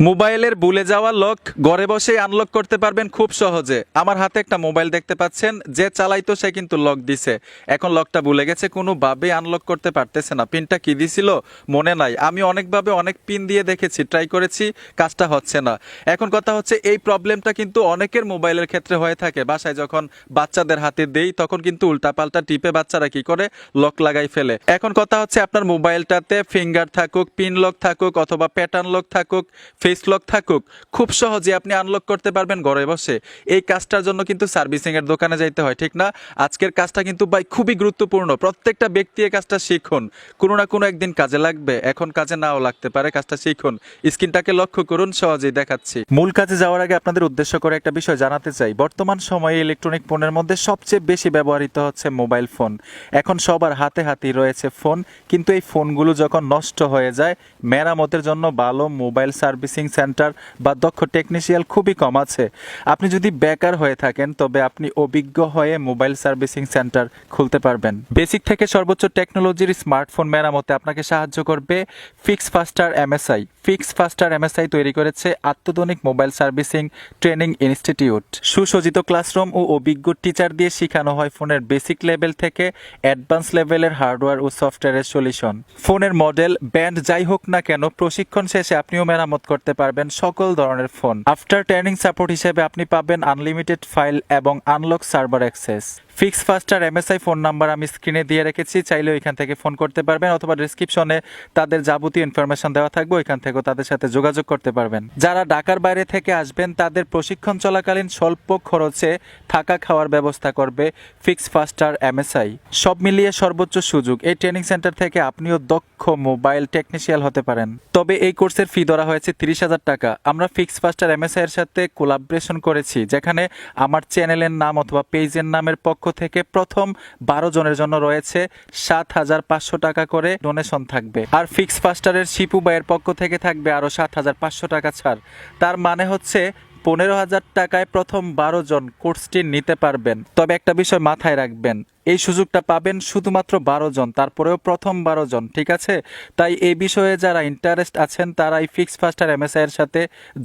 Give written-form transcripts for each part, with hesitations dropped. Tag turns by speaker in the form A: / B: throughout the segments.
A: মোবাইলের ভুলে যাওয়া লক ঘরে বসেই আনলক করতে পারবেন খুব সহজে। আমার হাতে একটা মোবাইল দেখতে পাচ্ছেন, যে চালাইতো সে কিন্তু লক দিছে, এখন লকটা ভুলে গেছে, কোনোভাবে আনলক করতে পারতেছে না। পিনটা কি দিছিল মনে নাই। আমি অনেকভাবে অনেক পিন দিয়ে দেখেছি, ট্রাই করেছি, কাজটা হচ্ছে না। এখন কথা হচ্ছে, এই প্রবলেমটা কিন্তু অনেকের মোবাইলের ক্ষেত্রে হয়ে থাকে। বাসায় যখন বাচ্চাদের হাতে দেই তখন কিন্তু উল্টাপাল্টা টিপে বাচ্চারা কি করে, লক লাগাই ফেলে। এখন কথা হচ্ছে, আপনার মোবাইলটাতে ফিঙ্গার থাকুক, পিন লক থাকুক, অথবা প্যাটার্ন লক থাকুক, ফেস লক থাকুক, খুব সহজে আপনি আনলক করতে পারবেন ঘরে বসে। এই কাজটার জন্য কিন্তু সার্ভিসিং এর দোকানে যাইতে হয়, ঠিক না? আজকের কাজটা কিন্তু ভাই খুবই গুরুত্বপূর্ণ। প্রত্যেকটা ব্যক্তি এই কাজটা শিখুন, কোনো না কোনো একদিন কাজে লাগবে, এখন কাজে নাও লাগতে পারে। কাজটা শিখুন, স্ক্রিনটাকে লক্ষ্য করুন, সহজেই দেখাচ্ছি। মূল কাজে যাওয়ার আগে আপনাদের উদ্দেশ্য করে একটা বিষয় জানাতে চাই। বর্তমান সময়ে ইলেকট্রনিক পণ্যের মধ্যে সবচেয়ে বেশি ব্যবহৃত হচ্ছে মোবাইল ফোন। এখন সবার হাতে হাতেই রয়েছে ফোন, কিন্তু এই ফোনগুলো যখন নষ্ট হয়ে যায়, মেরামতের জন্য ভালো মোবাইল সার্ভিসিং সেন্টার বা দক্ষ টেকনিশিয়ান খুবই কম আছে। আপনি যদি বেকার হয়ে থাকেন, তবে আপনি অভিজ্ঞ হয়ে মোবাইল সার্ভিসিং সেন্টার খুলতে পারবেন। বেসিক থেকে সর্বোচ্চ টেকনোলজির স্মার্টফোন মেরামতে আপনাকে সাহায্য করবে ফিক্স ফাস্টার এমএসআই। ফিক্স ফাস্টার এমএসআই তৈরি করেছে আত্মধনিক মোবাইল সার্ভিসিং ট্রেনিং ইনস্টিটিউট। সুসজ্জিত ক্লাসরুম ও অভিজ্ঞ টিচার দিয়ে শেখানো হয় ফোনের বেসিক লেভেল থেকে অ্যাডভান্স লেভেলের হার্ডওয়্যার ও সফটওয়্যারের সলিউশন। ফোনের মডেল, ব্যান্ড যাই হোক না কেন, প্রশিক্ষণ শেষে আপনিও মেরামত করতে পারবেন সকল ধরনের ফোন। আফটার ট্রেনিং সাপোর্ট হিসেবে আপনি পাবেন আনলিমিটেড ফাইল এবং unlock server access. Fix ফাস্টার MSI phone number আমি স্ক্রিনে দিয়ে রেখেছি, চাইলেও এখান থেকে ফোন করতে পারবেন, অথবা ডেসক্রিপশনে তাদের যাবতীয় ইনফরমেশন দেওয়া থাকবে, ওইখান থেকেও তাদের সাথে যোগাযোগ করতে পারবেন। যারা ঢাকার বাইরে থেকে আসবেন, তাদের প্রশিক্ষণ চলাকালীন স্বল্প খরচে থাকা খাওয়ার ব্যবস্থা করবে ফিক্স ফাস্টার এমএসআই। সব মিলিয়ে সর্বোচ্চ সুযোগ। এই ট্রেনিং সেন্টার থেকে আপনিও দক্ষ মোবাইল টেকনিশিয়ান হতে পারেন। তবে এই কোর্সের ফি ধরা হয়েছে 30,000 টাকা। আমরা ফিক্স ফাস্টার এমএসআই এর সাথে কোলাবরেশন করেছি, যেখানে আমার চ্যানেলের নাম অথবা পেজের নামের পক্ষ থেকে প্রথম 12 জনের জন্য রয়েছে 7,500 টাকা করে ডোনেশন থাকবে। আর ফিক্স ফাস্টারের শিপু ভাইয়ের পক্ষ থেকে থাকবে আরো 7,500 টাকা ছাড়। তার মানে হচ্ছে 15,000 টাকায় প্রথম 12 জন কোর্সটি নিতে পারবেন। তবে একটা বিষয় মাথায় রাখবেন, এই সুযোগটা পাবেন শুধুমাত্র 12 জন, তারপরেও প্রথম 12 জন, ঠিক আছে? তাই এই বিষয়ে যারা ইন্টারেস্ট আছেন, তারা এই ফিক্স ফাস্টার এমএসআই এর সাথে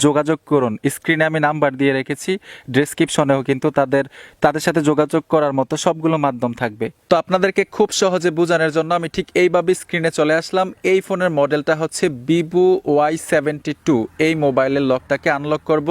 A: যোগাযোগ করুন। স্ক্রিনে আমি নাম্বার দিয়ে রেখেছি, ডেসক্রিপশনেও কিন্তু তাদের সাথে যোগাযোগ করার মতো সবগুলো মাধ্যম থাকবে। তো আপনাদেরকে খুব সহজে বোঝানোর জন্য আমি ঠিক এইভাবে স্ক্রিনে চলে আসলাম। এই ফোনের মডেলটা হচ্ছে ভিভো Y72। এই মোবাইলের লকটাকে আনলক করব।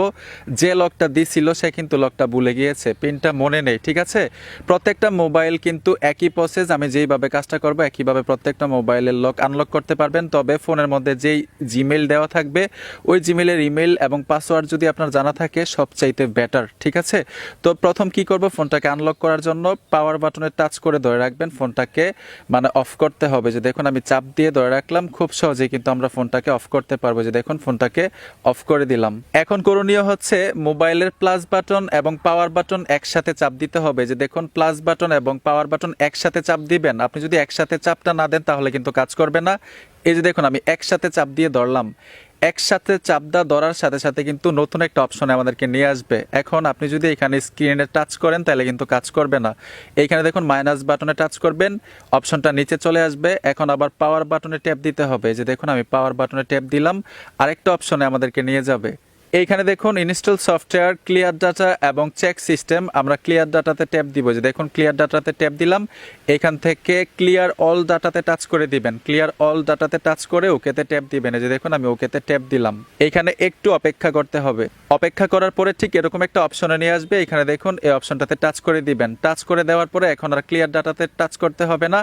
A: যে লকটা দিছিল সে কিন্তু লকটা ভুলে গিয়েছে, পিনটা মনে নেই, ঠিক আছে? প্রত্যেকটা মোবাইল কিন্তু একই প্রসেস, আমি যেইভাবে কাজটা করব একইভাবে প্রত্যেকটা মোবাইলের লক আনলক করতে পারবেন। তবে ফোনের মধ্যে যেই জিমেইল দেওয়া থাকবে, ওই জিমেইলের ইমেইল এবং পাসওয়ার্ড যদি আপনার জানা থাকে, সবচাইতে বেটার, ঠিক আছে? তো প্রথম কি করব, ফোনটাকে আনলক করার জন্য পাওয়ার বাটনে টাচ করে ধরে রাখবেন। ফোনটাকে মানে অফ করতে হবে। যে দেখুন আমি চাপ দিয়ে ধরে রাখলাম, খুব সহজেই কিন্তু আমরা ফোনটাকে অফ করতে পারবো। যে দেখুন ফোনটাকে অফ করে দিলাম। এখন করণীয় হচ্ছে মোবাইলের প্লাস বাটন এবং পাওয়ার বাটন একসাথে চাপ দিতে হবে। যে দেখুন প্লাস বাটন এবং পাওয়ার বাটন একসাথে চাপ দিবেন। আপনি যদি একসাথে চাপটা না দেন তাহলে কিন্তু কাজ করবে না। এই যে দেখুন আমি একসাথে চাপ দিয়ে ধরলাম, একসাথে চাপটা ধরার সাথে সাথে কিন্তু নতুন একটা অপশনে আমাদেরকে নিয়ে আসবে। এখন আপনি যদি এখানে স্ক্রিনে টাচ করেন তাহলে কিন্তু কাজ করবে না। এইখানে দেখুন মাইনাস বাটনে টাচ করবেন, অপশনটা নিচে চলে আসবে। এখন আবার পাওয়ার বাটনে ট্যাপ দিতে হবে। যে দেখুন আমি পাওয়ার বাটনে ট্যাপ দিলাম, আরেকটা অপশনে আমাদেরকে নিয়ে যাবে। এইখানে দেখুন ইনস্টল সফটওয়্যার, ক্লিয়ার ডাটা এবং চেক সিস্টেম। আমরা ক্লিয়ার ডাটাতে ট্যাপ দিব। যে দেখুন ক্লিয়ার ডাটাতে ট্যাপ দিলাম, এখান থেকে ক্লিয়ার অল ডাটাতে টাচ করে দিবেন। ক্লিয়ার অল ডাটাতে টাচ করে ওকেতে ট্যাপ দিবেন। যে দেখুন আমি ওকেতে ট্যাপ দিলাম। এখানে একটু অপেক্ষা করতে হবে। অপেক্ষা করার পরে ঠিক এরকম একটা অপশনে নিয়ে আসবে। এখানে দেখুন এই অপশনটাতে টাচ করে দিবেন। টাচ করে দেওয়ার পরে এখন আর ক্লিয়ার ডাটাতে টাচ করতে হবে না।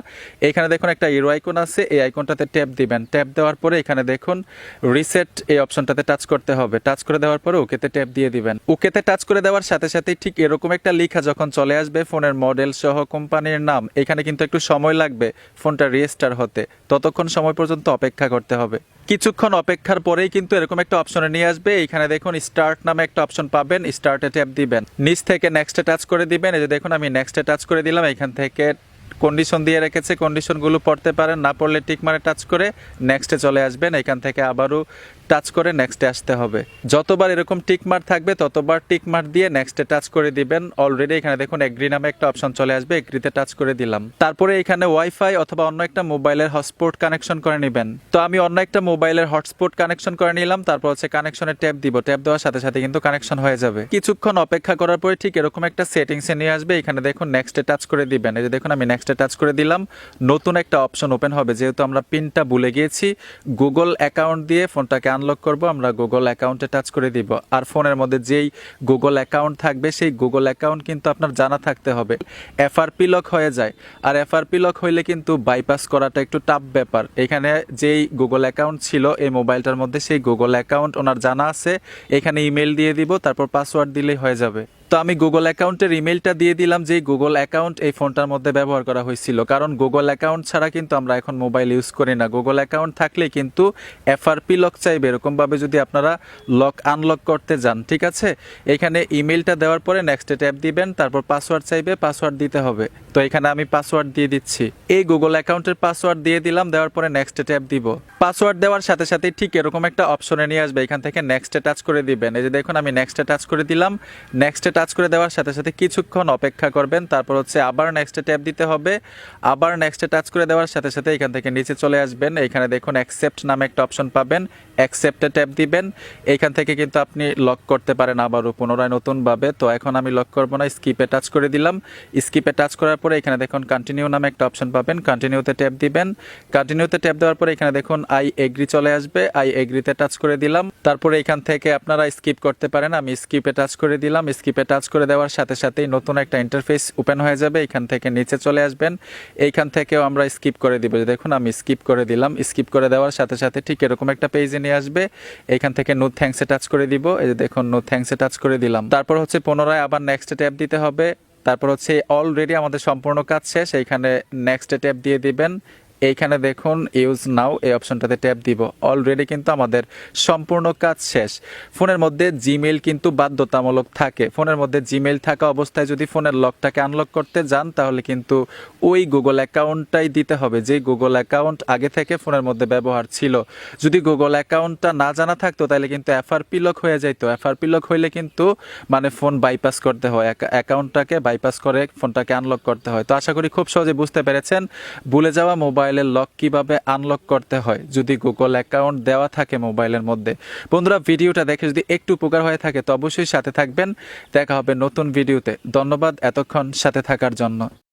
A: এখানে দেখুন একটা ইরো আইকন আছে, এই আইকনটাতে ট্যাপ দিবেন। ট্যাপ দেওয়ার পরে এখানে দেখুন রিসেট, এই অপশনটাতে টাচ করতে হবে। টাচ করে দেওয়ার পরে ওকেতে ট্যাপ দিয়ে দিবেন। ওকেতে টাচ করে দেওয়ার সাথে সাথে ঠিক এরকম একটা লেখা যখন চলে আসবে, ফোনের মডেল সহ কোম্পানির নাম, এখানে কিন্তু একটু সময় লাগবে ফোনটা রিস্টার্ট হতে। ততক্ষণ সময় পর্যন্ত অপেক্ষা করতে হবে। কিছুক্ষণ অপেক্ষার পরেই কিন্তু এরকম একটা অপশনে নিয়ে আসবে। এখানে দেখুন স্টার্ট নামে একটা অপশন পাবেন, স্টার্টে ট্যাপ দিবেন। নিচ থেকে নেক্সটে টাচ করে দিবেন। এই যে দেখুন আমি নেক্সটে টাচ করে দিলাম। এখান থেকে কন্ডিশন দিয়ে রেখেছে, কন্ডিশনগুলো পড়তে পারেন, না পড়লে টিক মারে টাচ করে নেক্সটে চলে আসবেন। এখান থেকে আবারও টাচ করে নেক্সটে আসতে হবে। যতবার এরকম টিক মার্ক থাকবে ততবার টিক মার্ক দিয়ে নেক্সটে টাচ করে দিবেন। অলরেডি এখানে দেখুন এগ্রি নামে একটা অপশন চলে আসবে, এগ্রিতে টাচ করে দিলাম। তারপরে এখানে ওয়াইফাই অথবা অন্য একটা মোবাইলের হটস্পট কানেকশন করে নেবেন। তো আমি অন্য একটা মোবাইলের হটস্পট কানেকশন করে নিলাম, তারপর হচ্ছে কানেকশনের ট্যাপ দিব। ট্যাপ দেওয়ার সাথে সাথে কিন্তু কানেকশন হয়ে যাবে। কিছুক্ষণ অপেক্ষা করার পরে ঠিক এরকম একটা সেটিংসে নিয়ে আসবে। এখানে দেখুন নেক্সটে টাচ করে দিবেন। এই যে দেখুন আমি নেক্সটে টাচ করে দিলাম, নতুন একটা অপশন ওপেন হবে। যেহেতু আমরা পিনটা ভুলে গিয়েছি, গুগল অ্যাকাউন্ট দিয়ে ফোনটাকে আনলক করব, আমরা গুগল অ্যাকাউন্টে টাচ করে দিব। আর ফোনের মধ্যে যেই গুগল অ্যাকাউন্ট থাকবে সেই গুগল অ্যাকাউন্ট কিন্তু আপনার জানা থাকতে হবে। এফআরপি লক হয়ে যায়, আর এফআরপি লক হইলে কিন্তু বাইপাস করাটা একটু টাফ ব্যাপার। এখানে যেই গুগল অ্যাকাউন্ট ছিল এই মোবাইলটার মধ্যে, সেই গুগল অ্যাকাউন্ট ওনার জানা আছে। এখানে ইমেল দিয়ে দিব, তারপর পাসওয়ার্ড দিলেই হয়ে যাবে। তো আমি গুগল অ্যাকাউন্টের ইমেলটা দিয়ে দিলাম, যে গুগল অ্যাকাউন্ট এই ফোনটার মধ্যে ব্যবহার করা হয়েছিল। কারণ গুগল অ্যাকাউন্ট ছাড়া কিন্তু আমরা এখন মোবাইল ইউজ করি না। গুগল অ্যাকাউন্ট থাকলে কিন্তু এফআরপি লক চাইবে, এরকমভাবে যদি আপনারা লক আনলক করতে যান। ঠিক আছে, এখানে ইমেলটা দেওয়ার পরে নেক্সটে ট্যাপ দিবেন, তারপর পাসওয়ার্ড চাইবে, পাসওয়ার্ড দিতে হবে। তো এখানে আমি পাসওয়ার্ড দিয়ে দিচ্ছি। এই গুগল অ্যাকাউন্টের পাসওয়ার্ড দিয়ে দিলাম, দেওয়ার পরে নেক্সটে ট্যাপ দিব। পাসওয়ার্ড দেওয়ার সাথে সাথে ঠিক এরকম একটা অপশনে নিয়ে আসবে, এখান থেকে নেক্সটে টাচ করে দিবেন। এই যে দেখুন আমি নেক্সটে টাচ করে দিলাম। নেক্সটে টাচ করে দেওয়ার সাথে সাথে কিছুক্ষণ অপেক্ষা করবেন, তারপর হচ্ছে আবার নেক্সটে ট্যাপ দিতে হবে। আবার নেক্সটে টাচ করে দেওয়ার সাথে সাথে এখান থেকে নিচে চলে আসবেন। এখানে দেখুন অ্যাকসেপ্ট নামে একটা অপশন পাবেন, অ্যাকসেপ্টে ট্যাপ দিবেন। এইখান থেকে কিন্তু আপনি লক করতে পারেন আবারও পুনরায় নতুনভাবে। তো এখন আমি লক করবো না, স্কিপে টাচ করে দিলাম। স্কিপে টাচ করার পরে এখানে দেখুন কন্টিনিউ নামে একটা অপশন পাবেন, কন্টিনিউতে ট্যাপ দিবেন। কন্টিনিউতে ট্যাপ দেওয়ার পরে এখানে দেখুন আই এগ্রি চলে আসবে, আই এগ্রিতে টাচ করে দিলাম। তারপরে এখান থেকে আপনারা স্কিপ করতে পারেন, আমি স্কিপে টাচ করে দিলাম। স্কিপে টাচ করে দেওয়ার সাথে সাথেই নতুন একটা ইন্টারফেস ওপেন হয়ে যাবে। এখান থেকে নিচে চলে আসবেন, এইখান থেকেও আমরা স্কিপ করে দিব। দেখুন আমি স্কিপ করে দিলাম। স্কিপ করে দেওয়ার সাথে সাথে ঠিক এরকম একটা পেজে নিয়ে আসবে। এইখান থেকে নো থ্যাঙ্কসে টাচ করে দিব। এই যে দেখুন নো থ্যাঙ্কসে টাচ করে দিলাম। তারপর হচ্ছে পুনরায় আবার নেক্সট ট্যাপ দিতে হবে। তারপর হচ্ছে অলরেডি আমাদের সম্পূর্ণ কাজ শেষ, এইখানে নেক্সট ট্যাপ দিয়ে দিবেন। এইখানে দেখুন ইউজ নাও এই অপশনটাতে ট্যাপ দিব। অলরেডি কিন্তু আমাদের সম্পূর্ণ কাজ শেষ। ফোনের মধ্যে জিমেইল কিন্তু বাধ্যতামূলক থাকে। ফোনের মধ্যে জিমেইল থাকা অবস্থায় যদি ফোনের লকটাকে আনলক করতে যান, তাহলে কিন্তু ওই গুগল অ্যাকাউন্টটাই দিতে হবে, যে গুগল অ্যাকাউন্ট আগে থেকে ফোনের মধ্যে ব্যবহার ছিল। যদি গুগল অ্যাকাউন্টটা না জানা থাকতো তাহলে কিন্তু এফআরপি লক হয়ে যাইতো। এফআরপি লক হইলে কিন্তু মানে ফোন বাইপাস করতে হয়, অ্যাকাউন্টটাকে বাইপাস করে ফোনটাকে আনলক করতে হয়। তো আশা করি খুব সহজে বুঝতে পেরেছেন ভুলে যাওয়া মোবাইলের লক কিভাবে আনলক করতে হয় যদি গুগল অ্যাকাউন্ট দেওয়া থাকে মোবাইলের মধ্যে। বন্ধুরা, ভিডিওটা দেখে যদি একটু উপকার হয়ে থাকে তো অবশ্যই সাথে থাকবেন। দেখা হবে নতুন ভিডিওতে। ধন্যবাদ এতক্ষণ সাথে থাকার জন্য।